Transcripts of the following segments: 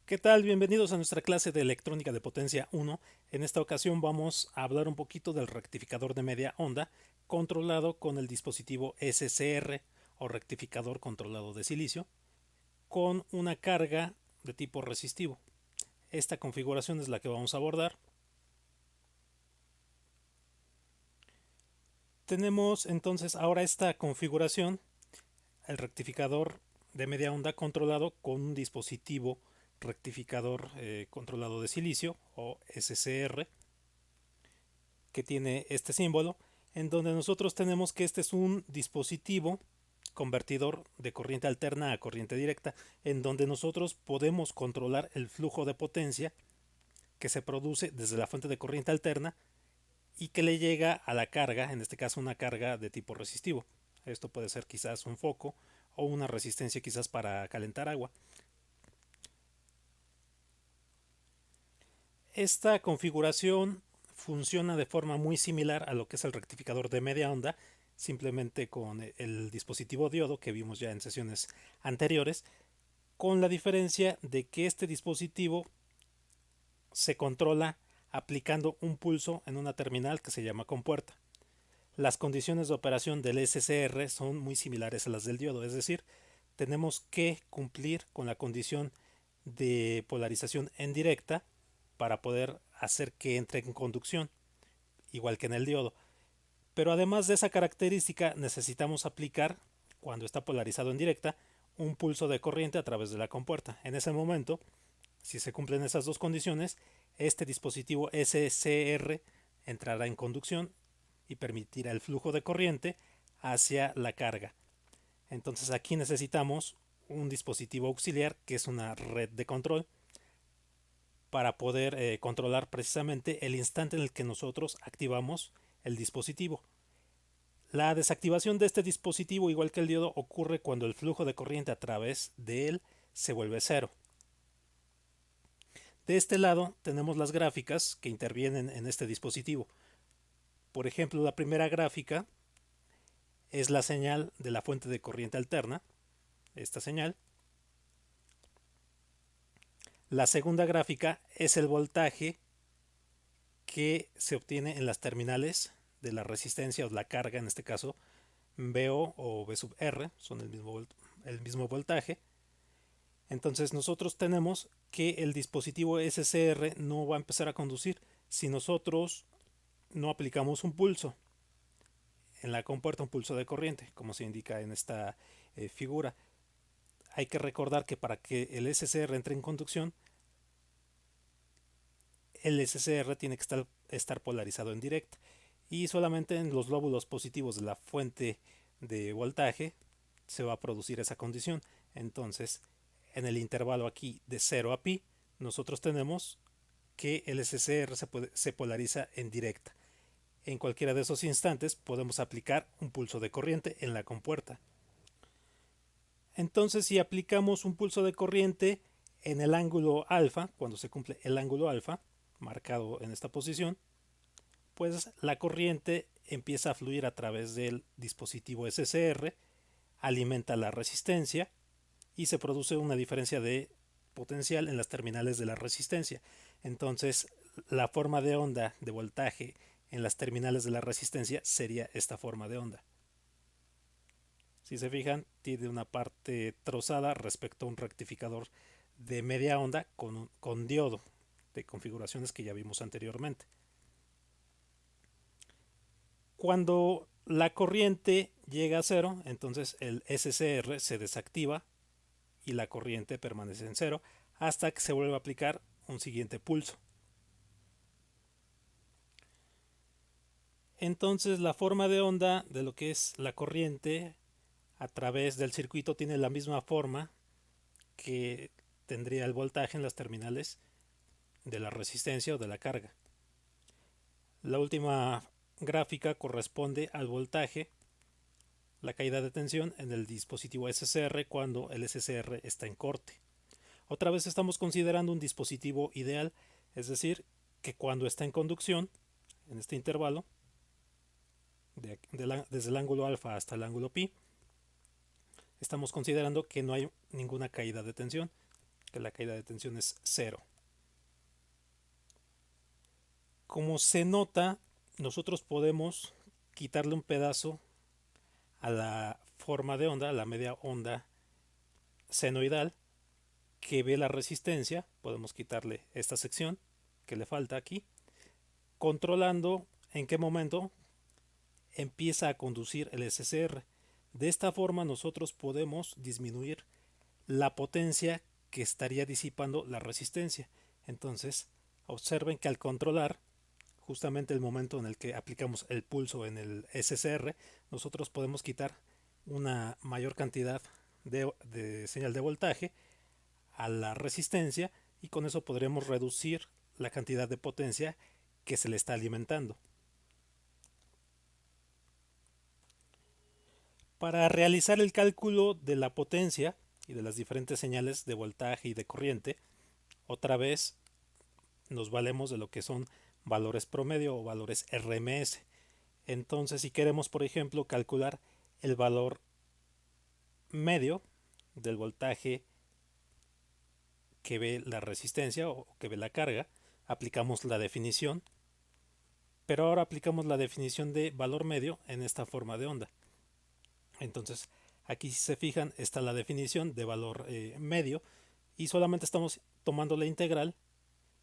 ¿Qué tal? Bienvenidos a nuestra clase de electrónica de potencia 1. En esta ocasión vamos a hablar un poquito del rectificador de media onda controlado con el dispositivo SCR o rectificador controlado de silicio con una carga de tipo resistivo. Esta configuración es la que vamos a abordar. Tenemos entonces ahora esta configuración, el rectificador de media onda controlado con un dispositivo rectificador controlado de silicio o SCR que tiene este símbolo, en donde nosotros tenemos que este es un dispositivo convertidor de corriente alterna a corriente directa, en donde nosotros podemos controlar el flujo de potencia que se produce desde la fuente de corriente alterna y que le llega a la carga, en este caso una carga de tipo resistivo. Esto puede ser quizás un foco o una resistencia quizás para calentar agua. Esta configuración funciona de forma muy similar a lo que es el rectificador de media onda, simplemente con el dispositivo diodo que vimos ya en sesiones anteriores, con la diferencia de que este dispositivo se controla aplicando un pulso en una terminal que se llama compuerta. Las condiciones de operación del SCR son muy similares a las del diodo, es decir, tenemos que cumplir con la condición de polarización en directa para poder hacer que entre en conducción, igual que en el diodo. Pero además de esa característica necesitamos aplicar, cuando está polarizado en directa, un pulso de corriente a través de la compuerta. En ese momento, si se cumplen esas dos condiciones, este dispositivo SCR entrará en conducción y permitirá el flujo de corriente hacia la carga. Entonces aquí necesitamos un dispositivo auxiliar que es una red de control para poder controlar precisamente el instante en el que nosotros activamos el dispositivo. La desactivación de este dispositivo, igual que el diodo, ocurre cuando el flujo de corriente a través de él se vuelve cero. De este lado tenemos las gráficas que intervienen en este dispositivo. Por ejemplo, la primera gráfica es la señal de la fuente de corriente alterna, esta señal. La segunda gráfica es el voltaje que se obtiene en las terminales de la resistencia o la carga, en este caso VO o V sub R, son el mismo voltaje. Entonces nosotros tenemos que el dispositivo SCR no va a empezar a conducir si nosotros no aplicamos un pulso en la compuerta, un pulso de corriente, como se indica en esta figura. Hay que recordar que para que el SCR entre en conducción, el SCR tiene que estar polarizado en directa y solamente en los lóbulos positivos de la fuente de voltaje se va a producir esa condición. Entonces, en el intervalo aquí de 0 a pi, nosotros tenemos que el SCR se polariza en directa. En cualquiera de esos instantes podemos aplicar un pulso de corriente en la compuerta. Entonces, si aplicamos un pulso de corriente en el ángulo alfa, cuando se cumple el ángulo alfa, marcado en esta posición, pues la corriente empieza a fluir a través del dispositivo SCR, alimenta la resistencia y se produce una diferencia de potencial en las terminales de la resistencia. Entonces, la forma de onda de voltaje en las terminales de la resistencia sería esta forma de onda. Si se fijan, tiene una parte trozada respecto a un rectificador de media onda con diodo de configuraciones que ya vimos anteriormente. Cuando la corriente llega a cero, entonces el SCR se desactiva y la corriente permanece en cero hasta que se vuelva a aplicar un siguiente pulso. Entonces la forma de onda de lo que es la corriente a través del circuito tiene la misma forma que tendría el voltaje en las terminales de la resistencia o de la carga. La última gráfica corresponde al voltaje, la caída de tensión en el dispositivo SCR cuando el SCR está en corte. Otra vez estamos considerando un dispositivo ideal, es decir, que cuando está en conducción, en este intervalo, desde el ángulo alfa hasta el ángulo pi, estamos considerando que no hay ninguna caída de tensión. que la caída de tensión es 0. Como se nota, nosotros podemos quitarle un pedazo a la forma de onda, a la media onda senoidal que ve la resistencia. Podemos quitarle esta sección que le falta aquí, controlando en qué momento empieza a conducir el SCR. De esta forma nosotros podemos disminuir la potencia que estaría disipando la resistencia. Entonces, observen que al controlar justamente el momento en el que aplicamos el pulso en el SCR, nosotros podemos quitar una mayor cantidad de señal de voltaje a la resistencia, y con eso podremos reducir la cantidad de potencia que se le está alimentando. Para realizar el cálculo de la potencia y de las diferentes señales de voltaje y de corriente, otra vez nos valemos de lo que son valores promedio o valores RMS. Entonces, si queremos, por ejemplo, calcular el valor medio del voltaje que ve la resistencia o que ve la carga, aplicamos la definición, pero ahora aplicamos la definición de valor medio en esta forma de onda. Entonces, aquí si se fijan está la definición de valor medio, y solamente estamos tomando la integral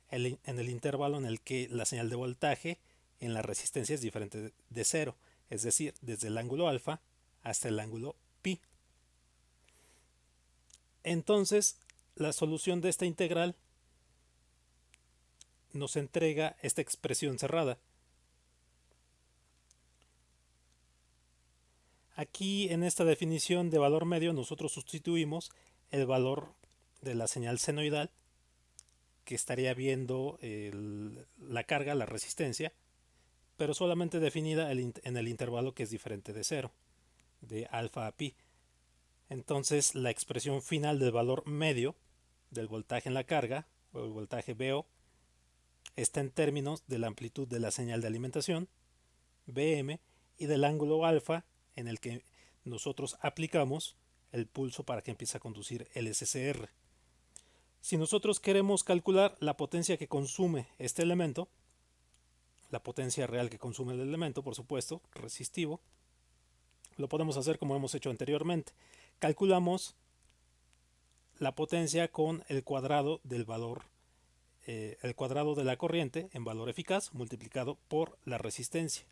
en el intervalo en el que la señal de voltaje en la resistencia es diferente de 0, es decir, desde el ángulo alfa hasta el ángulo pi. Entonces, la solución de esta integral nos entrega esta expresión cerrada. Aquí en esta definición de valor medio nosotros sustituimos el valor de la señal senoidal, que estaría viendo la carga, la resistencia, pero solamente definida en el intervalo que es diferente de 0, de alfa a pi. Entonces la expresión final del valor medio del voltaje en la carga, o el voltaje VO, está en términos de la amplitud de la señal de alimentación, Vm, y del ángulo alfa en el que nosotros aplicamos el pulso para que empiece a conducir el SCR. Si nosotros queremos calcular la potencia que consume este elemento, la potencia real que consume el elemento, por supuesto, resistivo, lo podemos hacer como hemos hecho anteriormente. Calculamos la potencia con el cuadrado del valor, el cuadrado de la corriente en valor eficaz multiplicado por la resistencia.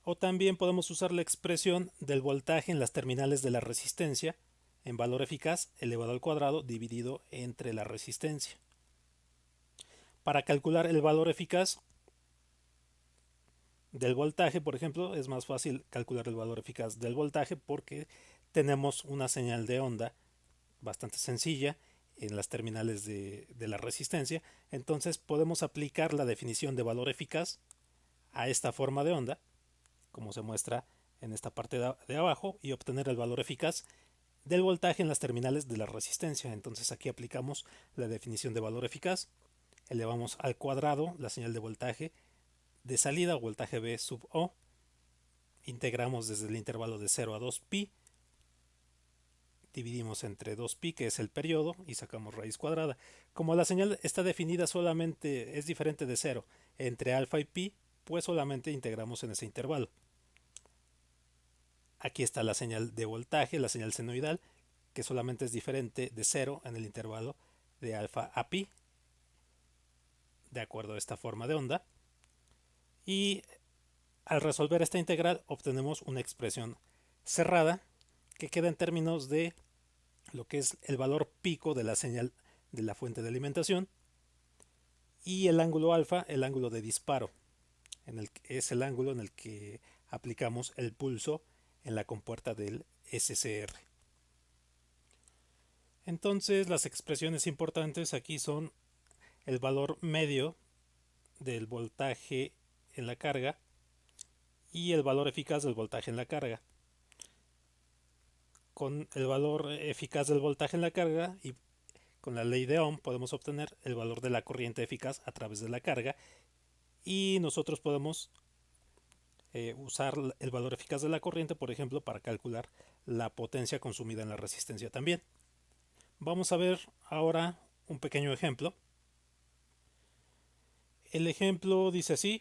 O también podemos usar la expresión del voltaje en las terminales de la resistencia en valor eficaz elevado al cuadrado dividido entre la resistencia. Para calcular el valor eficaz del voltaje, por ejemplo, es más fácil calcular el valor eficaz del voltaje porque tenemos una señal de onda bastante sencilla en las terminales de la resistencia. Entonces podemos aplicar la definición de valor eficaz a esta forma de onda, como se muestra en esta parte de abajo, y obtener el valor eficaz del voltaje en las terminales de la resistencia. Entonces aquí aplicamos la definición de valor eficaz, elevamos al cuadrado la señal de voltaje de salida o voltaje V sub O, integramos desde el intervalo de 0 a 2pi, dividimos entre 2pi, que es el periodo, y sacamos raíz cuadrada. Como la señal está definida solamente, es diferente de 0 entre alfa y pi, pues solamente integramos en ese intervalo. Aquí está la señal de voltaje, la señal senoidal, que solamente es diferente de 0 en el intervalo de alfa a pi, de acuerdo a esta forma de onda. Y al resolver esta integral obtenemos una expresión cerrada que queda en términos de lo que es el valor pico de la señal de la fuente de alimentación, y el ángulo alfa, el ángulo de disparo, es el ángulo en el que aplicamos el pulso en la compuerta del SCR. Entonces las expresiones importantes aquí son el valor medio del voltaje en la carga y el valor eficaz del voltaje en la carga. Con el valor eficaz del voltaje en la carga y con la ley de Ohm podemos obtener el valor de la corriente eficaz a través de la carga, y nosotros podemos usar el valor eficaz de la corriente, por ejemplo, para calcular la potencia consumida en la resistencia también. Vamos a ver ahora un pequeño ejemplo. El ejemplo dice así: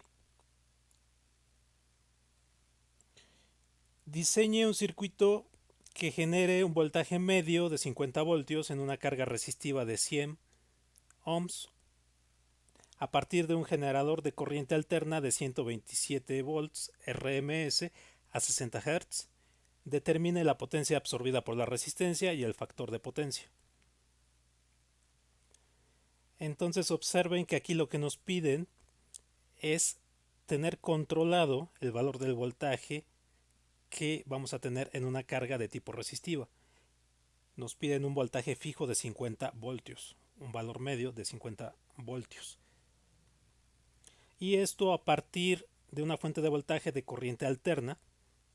diseñe un circuito que genere un voltaje medio de 50 voltios en una carga resistiva de 100 ohms a partir de un generador de corriente alterna de 127 volts RMS a 60 Hz. Determine la potencia absorbida por la resistencia y el factor de potencia. Entonces observen que aquí lo que nos piden es tener controlado el valor del voltaje que vamos a tener en una carga de tipo resistiva. Nos piden un voltaje fijo de 50 voltios, un valor medio de 50 voltios. Y esto a partir de una fuente de voltaje de corriente alterna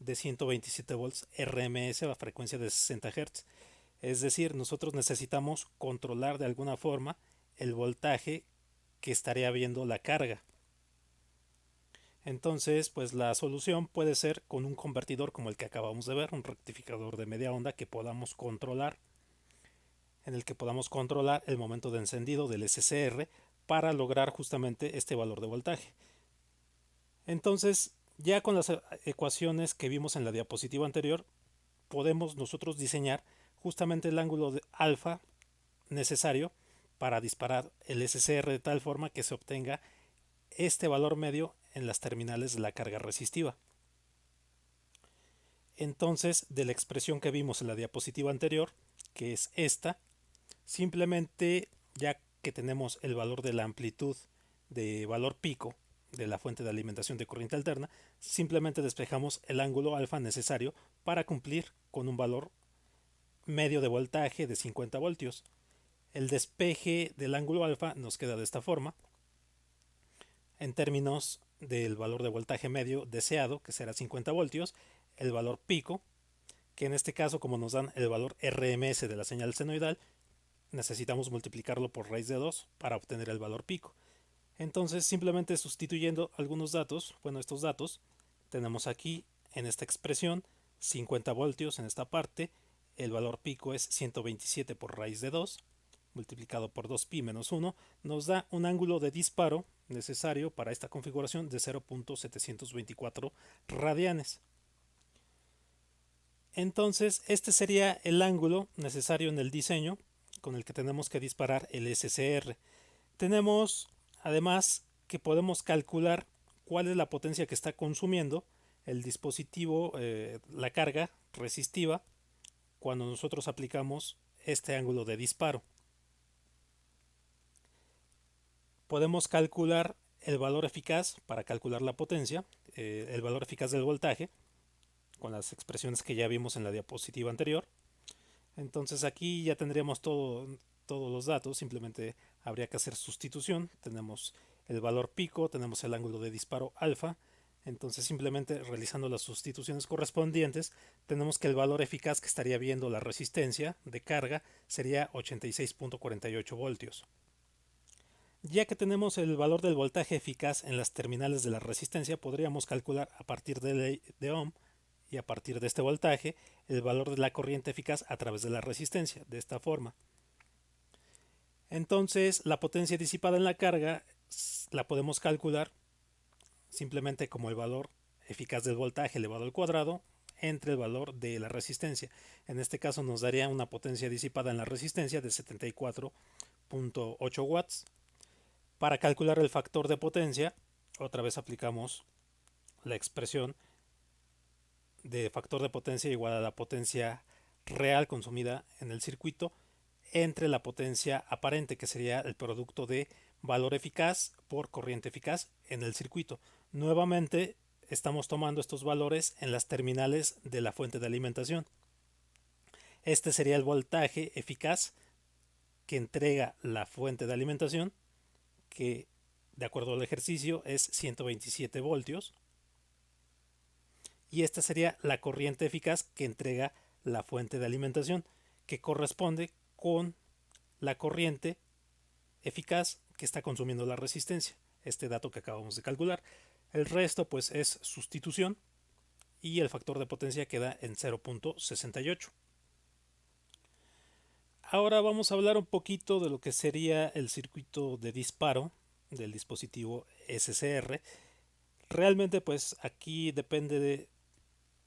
de 127 volts RMS a frecuencia de 60 Hz. Es decir, nosotros necesitamos controlar de alguna forma el voltaje que estaría viendo la carga. Entonces, pues la solución puede ser con un convertidor como el que acabamos de ver, un rectificador de media onda que podamos controlar, en el que podamos controlar el momento de encendido del SCR para lograr justamente este valor de voltaje. Entonces, ya con las ecuaciones que vimos en la diapositiva anterior, podemos nosotros diseñar justamente el ángulo de alfa necesario para disparar el SCR de tal forma que se obtenga este valor medio en las terminales de la carga resistiva. Entonces, de la expresión que vimos en la diapositiva anterior, que es esta, simplemente ya que tenemos el valor de la amplitud de valor pico de la fuente de alimentación de corriente alterna, simplemente despejamos el ángulo alfa necesario para cumplir con un valor medio de voltaje de 50 voltios. El despeje del ángulo alfa nos queda de esta forma, en términos del valor de voltaje medio deseado, que será 50 voltios, el valor pico, que en este caso, como nos dan el valor RMS de la señal senoidal, necesitamos multiplicarlo por raíz de 2 para obtener el valor pico. Entonces, simplemente sustituyendo algunos datos, estos datos, tenemos aquí en esta expresión 50 voltios en esta parte, el valor pico es 127 por raíz de 2, multiplicado por 2pi menos 1, nos da un ángulo de disparo necesario para esta configuración de 0.724 radianes. Entonces, este sería el ángulo necesario en el diseño con el que tenemos que disparar el SCR. Tenemos además que podemos calcular cuál es la potencia que está consumiendo el dispositivo, la carga resistiva, cuando nosotros aplicamos este ángulo de disparo. Podemos calcular el valor eficaz para calcular la potencia, el valor eficaz del voltaje, con las expresiones que ya vimos en la diapositiva anterior. Entonces aquí ya tendríamos todos los datos, simplemente habría que hacer sustitución. Tenemos el valor pico, tenemos el ángulo de disparo alfa. Entonces simplemente realizando las sustituciones correspondientes, tenemos que el valor eficaz que estaría viendo la resistencia de carga sería 86.48 voltios. Ya que tenemos el valor del voltaje eficaz en las terminales de la resistencia, podríamos calcular a partir de ley de Ohm y a partir de este voltaje el valor de la corriente eficaz a través de la resistencia, de esta forma. Entonces, la potencia disipada en la carga la podemos calcular simplemente como el valor eficaz del voltaje elevado al cuadrado entre el valor de la resistencia. En este caso nos daría una potencia disipada en la resistencia de 74.8 watts. Para calcular el factor de potencia, otra vez aplicamos la expresión de factor de potencia igual a la potencia real consumida en el circuito entre la potencia aparente, que sería el producto de valor eficaz por corriente eficaz en el circuito. Nuevamente estamos tomando estos valores en las terminales de la fuente de alimentación. Este sería el voltaje eficaz que entrega la fuente de alimentación, que de acuerdo al ejercicio es 127 voltios. Y esta sería la corriente eficaz que entrega la fuente de alimentación, que corresponde con la corriente eficaz que está consumiendo la resistencia, este dato que acabamos de calcular. El resto pues es sustitución y el factor de potencia queda en 0.68. Ahora vamos a hablar un poquito de lo que sería el circuito de disparo del dispositivo SCR. Realmente pues aquí depende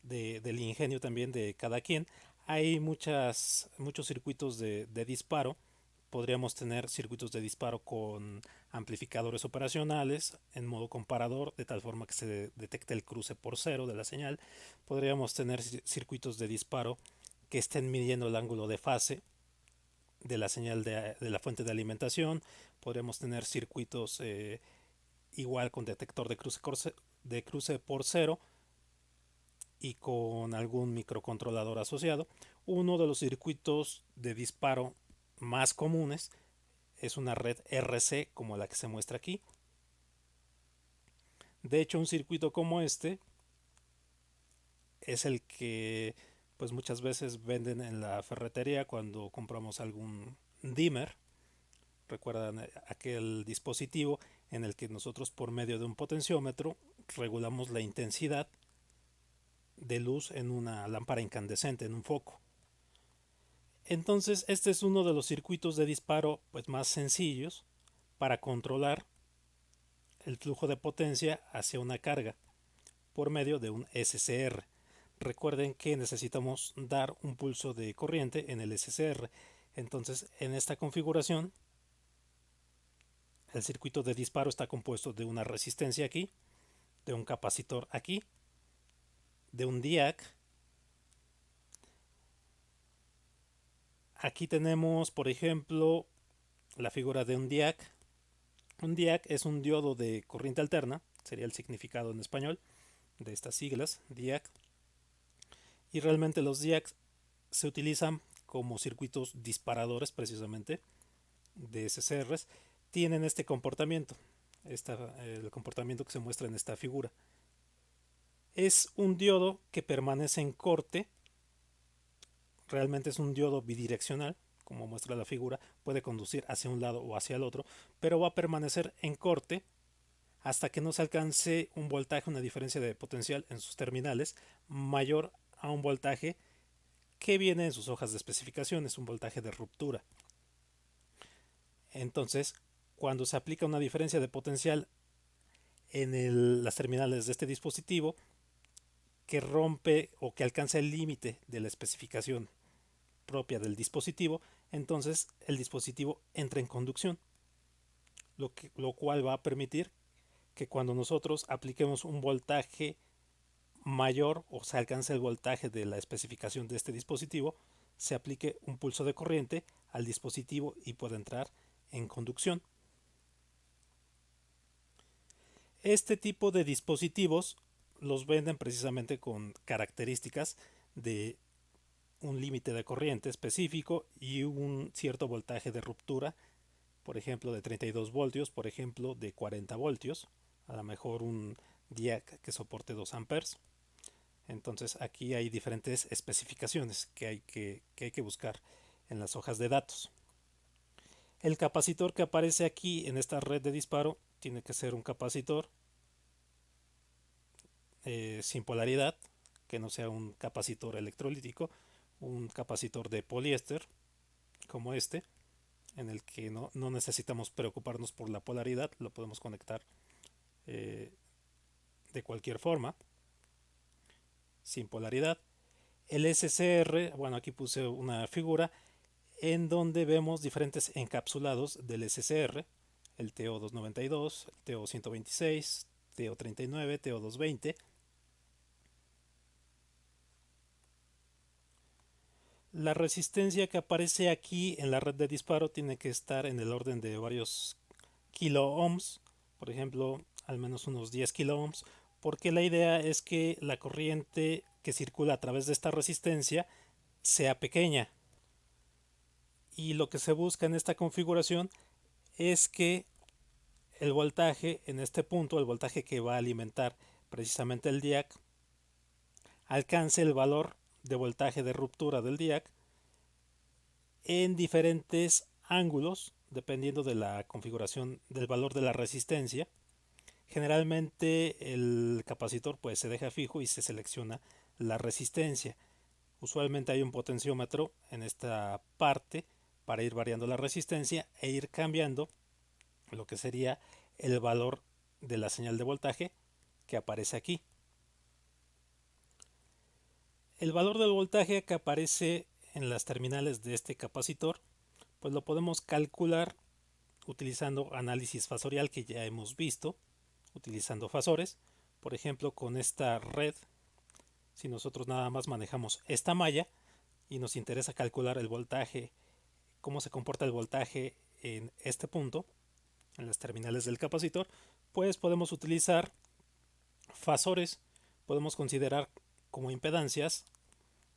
del ingenio también de cada quien. Hay muchos circuitos de disparo. Podríamos tener circuitos de disparo con amplificadores operacionales en modo comparador, de tal forma que se detecte el cruce por cero de la señal. Podríamos tener circuitos de disparo que estén midiendo el ángulo de fase de la señal de la fuente de alimentación. Podríamos tener circuitos igual con detector de cruce por cero y con algún microcontrolador asociado. Uno de los circuitos de disparo más comunes es una red RC como la que se muestra aquí. De hecho, un circuito como este es el que pues muchas veces venden en la ferretería cuando compramos algún dimmer. Recuerdan aquel dispositivo en el que nosotros por medio de un potenciómetro regulamos la intensidad de luz en una lámpara incandescente, en un foco. Entonces, este es uno de los circuitos de disparo pues más sencillos para controlar el flujo de potencia hacia una carga por medio de un SCR. Recuerden que necesitamos dar un pulso de corriente en el SCR. Entonces, en esta configuración, el circuito de disparo está compuesto de una resistencia aquí, de un capacitor aquí, de un DIAC. Aquí tenemos, por ejemplo, la figura de un DIAC. Un DIAC es un diodo de corriente alterna, sería el significado en español de estas siglas, DIAC. Y realmente los DIACs se utilizan como circuitos disparadores precisamente de SCRs. Tienen este comportamiento, el comportamiento que se muestra en esta figura. Es un diodo que permanece en corte. Realmente es un diodo bidireccional, como muestra la figura, puede conducir hacia un lado o hacia el otro, pero va a permanecer en corte hasta que no se alcance un voltaje, una diferencia de potencial en sus terminales mayor a un voltaje que viene en sus hojas de especificaciones, un voltaje de ruptura. Entonces, cuando se aplica una diferencia de potencial en las terminales de este dispositivo que rompe o que alcanza el límite de la especificación propia del dispositivo, entonces el dispositivo entra en conducción, lo cual va a permitir que cuando nosotros apliquemos un voltaje mayor o se alcance el voltaje de la especificación de este dispositivo, se aplique un pulso de corriente al dispositivo y pueda entrar en conducción. Este tipo de dispositivos los venden precisamente con características de un límite de corriente específico y un cierto voltaje de ruptura, por ejemplo de 32 voltios, por ejemplo de 40 voltios, a lo mejor un DIAC que soporte 2 amperes. Entonces aquí hay diferentes especificaciones que hay que buscar en las hojas de datos. El capacitor que aparece aquí en esta red de disparo tiene que ser un capacitor sin polaridad, que no sea un capacitor electrolítico, un capacitor de poliéster como este, en el que no necesitamos preocuparnos por la polaridad, lo podemos conectar eh, de cualquier forma, sin polaridad. El SCR, bueno, aquí puse una figura en donde vemos diferentes encapsulados del SCR, el TO292, el TO126, TO39, TO220. La resistencia que aparece aquí en la red de disparo tiene que estar en el orden de varios kilo ohms, por ejemplo, al menos unos 10 kilo ohms, porque la idea es que la corriente que circula a través de esta resistencia sea pequeña. Y lo que se busca en esta configuración es que el voltaje en este punto, el voltaje que va a alimentar precisamente el DIAC, alcance el valor de voltaje de ruptura del DIAC en diferentes ángulos dependiendo de la configuración del valor de la resistencia. Generalmente el capacitor pues se deja fijo y se selecciona la resistencia. Usualmente hay un potenciómetro en esta parte para ir variando la resistencia e ir cambiando lo que sería el valor de la señal de voltaje que aparece aquí. El valor del voltaje que aparece en las terminales de este capacitor, pues lo podemos calcular utilizando análisis fasorial que ya hemos visto, utilizando fasores. Por ejemplo, con esta red, si nosotros nada más manejamos esta malla y nos interesa calcular el voltaje, cómo se comporta el voltaje en este punto, en las terminales del capacitor, pues podemos utilizar fasores. Podemos considerar como impedancias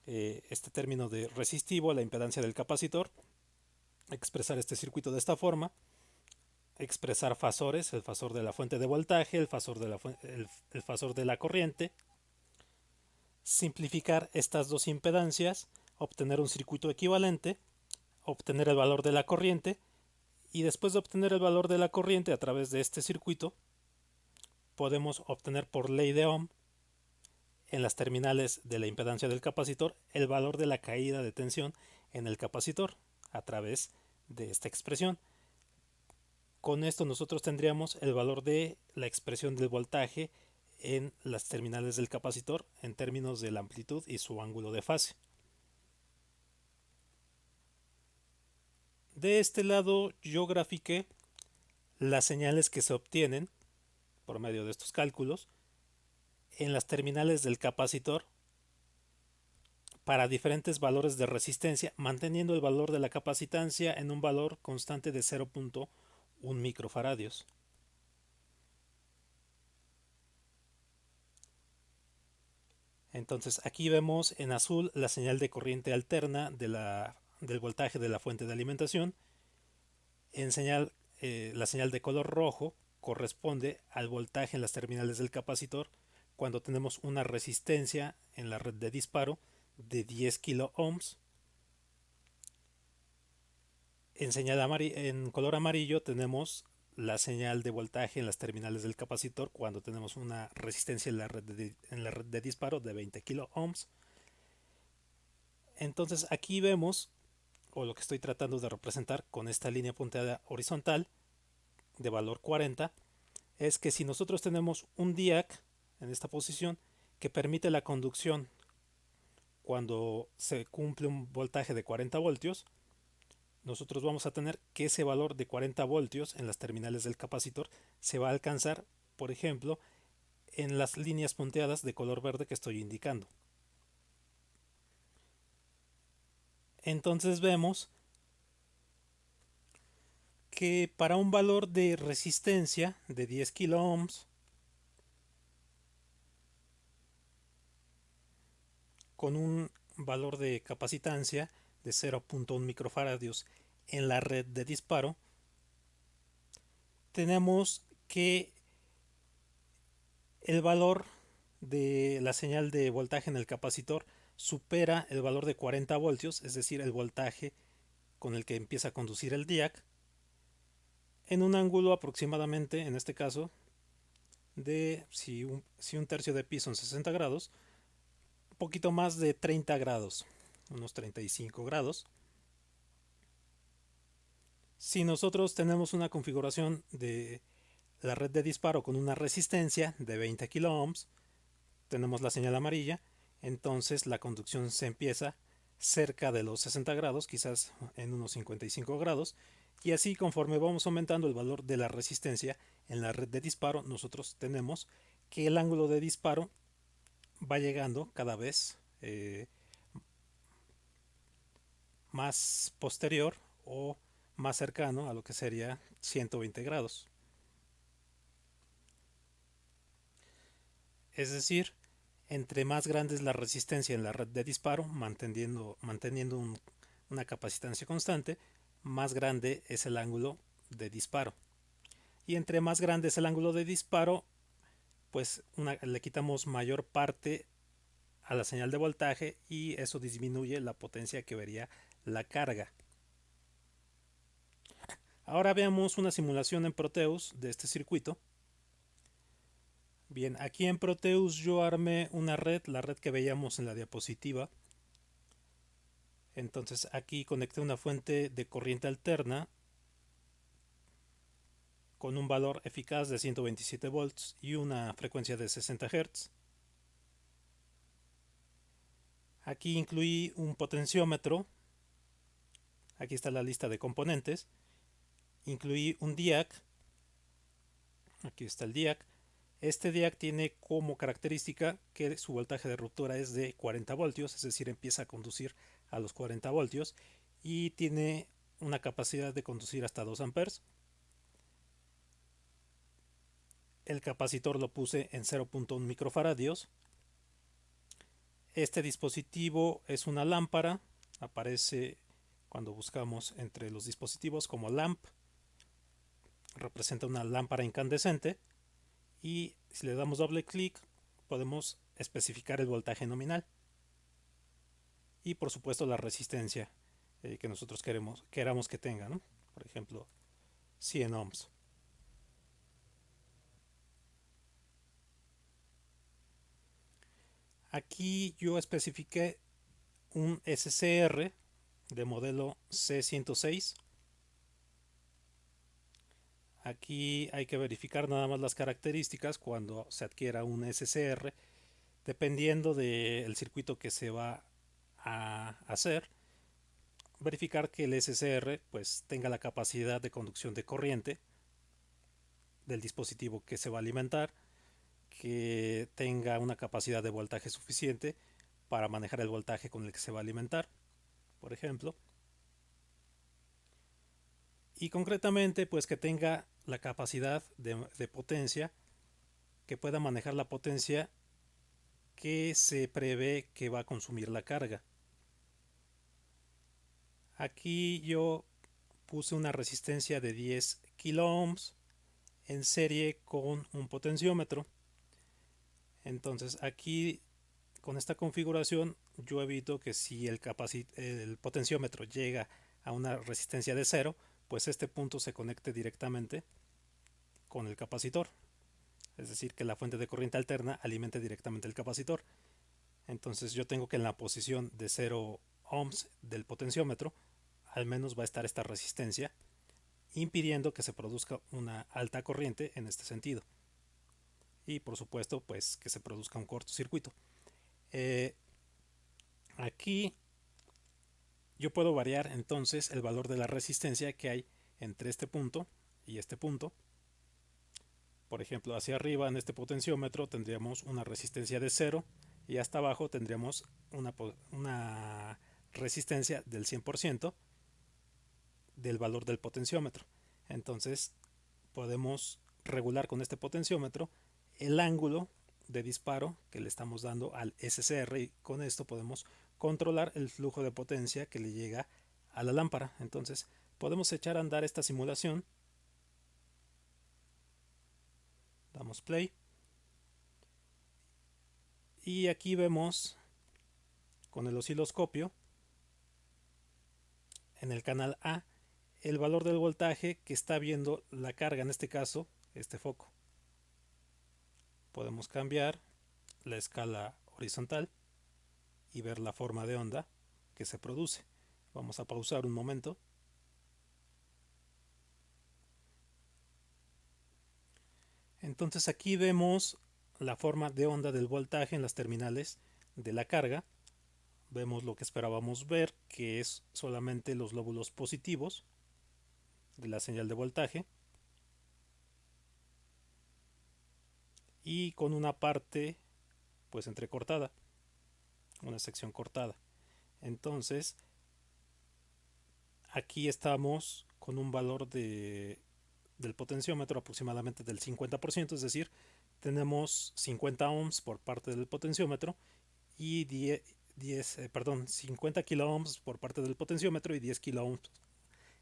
este término de resistivo, la impedancia del capacitor, expresar este circuito de esta forma, expresar fasores, el fasor de la fuente de voltaje, el fasor de la corriente, simplificar estas dos impedancias, obtener un circuito equivalente, obtener el valor de la corriente, y después de obtener el valor de la corriente a través de este circuito, podemos obtener por ley de Ohm en las terminales de la impedancia del capacitor el valor de la caída de tensión en el capacitor a través de esta expresión. Con esto nosotros tendríamos el valor de la expresión del voltaje en las terminales del capacitor en términos de la amplitud y su ángulo de fase. De este lado yo grafiqué las señales que se obtienen por medio de estos cálculos en las terminales del capacitor para diferentes valores de resistencia, manteniendo el valor de la capacitancia en un valor constante de 0.1 microfaradios. Entonces aquí vemos en azul la señal de corriente alterna del voltaje de la fuente de alimentación. La señal de color rojo corresponde al voltaje en las terminales del capacitor cuando tenemos una resistencia en la red de disparo de 10 kilo ohms. En color amarillo tenemos la señal de voltaje en las terminales del capacitor cuando tenemos una resistencia en la red de disparo de 20 kilo ohms. Entonces aquí vemos, o lo que estoy tratando de representar con esta línea punteada horizontal de valor 40, es que si nosotros tenemos un diac en esta posición que permite la conducción cuando se cumple un voltaje de 40 voltios, nosotros vamos a tener que ese valor de 40 voltios en las terminales del capacitor se va a alcanzar, por ejemplo, en las líneas punteadas de color verde que estoy indicando. Entonces vemos que para un valor de resistencia de 10 kilo ohms con un valor de capacitancia de 0.1 microfaradios en la red de disparo, tenemos que el valor de la señal de voltaje en el capacitor supera el valor de 40 voltios, es decir, el voltaje con el que empieza a conducir el diac, en un ángulo aproximadamente, en este caso, de si un tercio de pi son 60 grados, un poquito más de 30 grados, unos 35 grados. Si nosotros tenemos una configuración de la red de disparo con una resistencia de 20 kilo ohms, tenemos la señal amarilla, entonces la conducción se empieza cerca de los 60 grados, quizás en unos 55 grados, y así conforme vamos aumentando el valor de la resistencia en la red de disparo, nosotros tenemos que el ángulo de disparo va llegando cada vez más posterior o más cercano a lo que sería 120 grados. Es decir, entre más grande es la resistencia en la red de disparo, manteniendo una capacitancia constante, más grande es el ángulo de disparo. Y entre más grande es el ángulo de disparo, pues le quitamos mayor parte a la señal de voltaje y eso disminuye la potencia que vería la carga. Ahora veamos una simulación en Proteus de este circuito. Bien, aquí en Proteus yo armé una red, la red que veíamos en la diapositiva. Entonces aquí conecté una fuente de corriente alterna con un valor eficaz de 127 volts y una frecuencia de 60 Hz. Aquí incluí un potenciómetro. Aquí está la lista de componentes. Incluí un DIAC. Aquí está el DIAC. Este DIAC tiene como característica que su voltaje de ruptura es de 40 voltios, es decir, empieza a conducir a los 40 voltios y tiene una capacidad de conducir hasta 2 amperes. El capacitor lo puse en 0.1 microfaradios. Este dispositivo es una lámpara, aparece cuando buscamos entre los dispositivos como LAMP, representa una lámpara incandescente, y si le damos doble clic podemos especificar el voltaje nominal y por supuesto la resistencia que nosotros queramos que tenga, ¿no? Por ejemplo 100 ohms. Aquí yo especifiqué un SCR de modelo C106. Aquí hay que verificar nada más las características cuando se adquiera un SCR, dependiendo del circuito que se va a hacer. Verificar que el SCR pues tenga la capacidad de conducción de corriente del dispositivo que se va a alimentar, que tenga una capacidad de voltaje suficiente para manejar el voltaje con el que se va a alimentar, por ejemplo, y concretamente pues que tenga la capacidad de potencia, que pueda manejar la potencia que se prevé que va a consumir la carga. Aquí yo puse una resistencia de 10 kilo ohms en serie con un potenciómetro. Entonces aquí con esta configuración yo evito que si el potenciómetro llega a una resistencia de 0, pues este punto se conecte directamente con el capacitor. Es decir, que la fuente de corriente alterna alimente directamente el capacitor. Entonces yo tengo que en la posición de 0 ohms del potenciómetro al menos va a estar esta resistencia, impidiendo que se produzca una alta corriente en este sentido. Y por supuesto, pues que se produzca un cortocircuito. Aquí yo puedo variar entonces el valor de la resistencia que hay entre este punto y este punto. Por ejemplo, hacia arriba en este potenciómetro tendríamos una resistencia de 0 y hasta abajo tendríamos una resistencia del 100% del valor del potenciómetro. Entonces podemos regular con este potenciómetro el ángulo de disparo que le estamos dando al SCR y con esto podemos controlar el flujo de potencia que le llega a la lámpara. Entonces podemos echar a andar esta simulación. Damos play y aquí vemos con el osciloscopio en el canal A el valor del voltaje que está viendo la carga, en este caso este foco. Podemos cambiar la escala horizontal y ver la forma de onda que se produce. Vamos a pausar un momento. Entonces aquí vemos la forma de onda del voltaje en las terminales de la carga. Vemos lo que esperábamos ver, que es solamente los lóbulos positivos de la señal de voltaje y con una parte pues entrecortada, una sección cortada. Entonces aquí estamos con un valor del potenciómetro aproximadamente del 50%, es decir, tenemos 50 ohms por parte del potenciómetro y 50 kilo ohms por parte del potenciómetro y 10 kilo ohms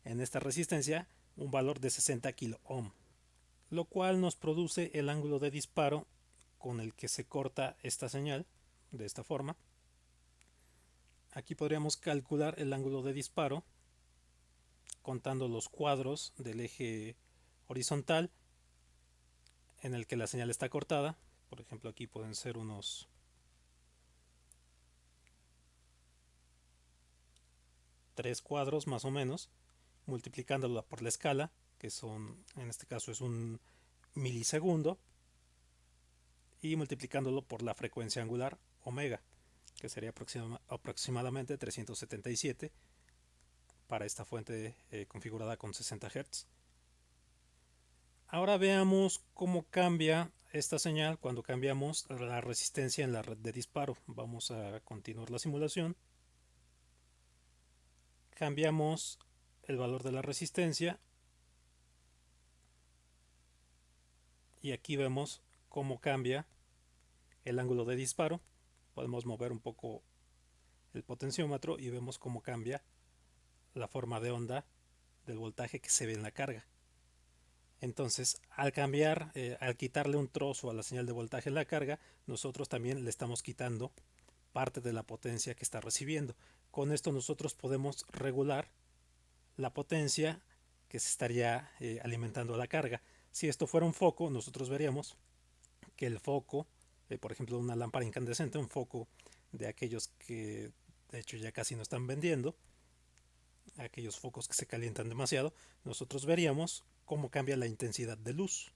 en esta resistencia, un valor de 60 kilo ohm, lo cual nos produce el ángulo de disparo con el que se corta esta señal de esta forma. Aquí podríamos calcular el ángulo de disparo contando los cuadros del eje horizontal en el que la señal está cortada. Por ejemplo, aquí pueden ser unos 3 cuadros más o menos, multiplicándolo por la escala, que son, en este caso es un milisegundo, y multiplicándolo por la frecuencia angular omega, que sería aproximadamente 377 para esta fuente configurada con 60 Hz. Ahora veamos cómo cambia esta señal cuando cambiamos la resistencia en la red de disparo. Vamos a continuar la simulación. Cambiamos el valor de la resistencia y aquí vemos cómo cambia el ángulo de disparo. Podemos mover un poco el potenciómetro y vemos cómo cambia la forma de onda del voltaje que se ve en la carga. Entonces, al cambiar, al quitarle un trozo a la señal de voltaje en la carga, nosotros también le estamos quitando parte de la potencia que está recibiendo. Con esto nosotros podemos regular la potencia que se estaría alimentando a la carga. Si esto fuera un foco, nosotros veríamos que el foco, por ejemplo una lámpara incandescente, un foco de aquellos que de hecho ya casi no están vendiendo, aquellos focos que se calientan demasiado, nosotros veríamos cómo cambia la intensidad de luz.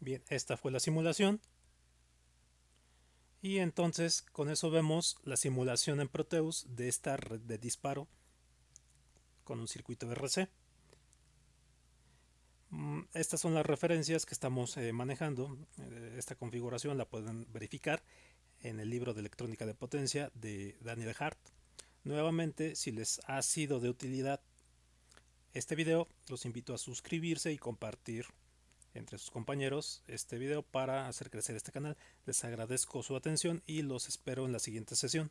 Bien, esta fue la simulación. Y entonces con eso vemos la simulación en Proteus de esta red de disparo con un circuito RC. Estas son las referencias que estamos manejando. Esta configuración la pueden verificar en el libro de electrónica de potencia de Daniel Hart. Nuevamente, si les ha sido de utilidad este video, los invito a suscribirse y compartir entre sus compañeros este video para hacer crecer este canal. Les agradezco su atención y los espero en la siguiente sesión.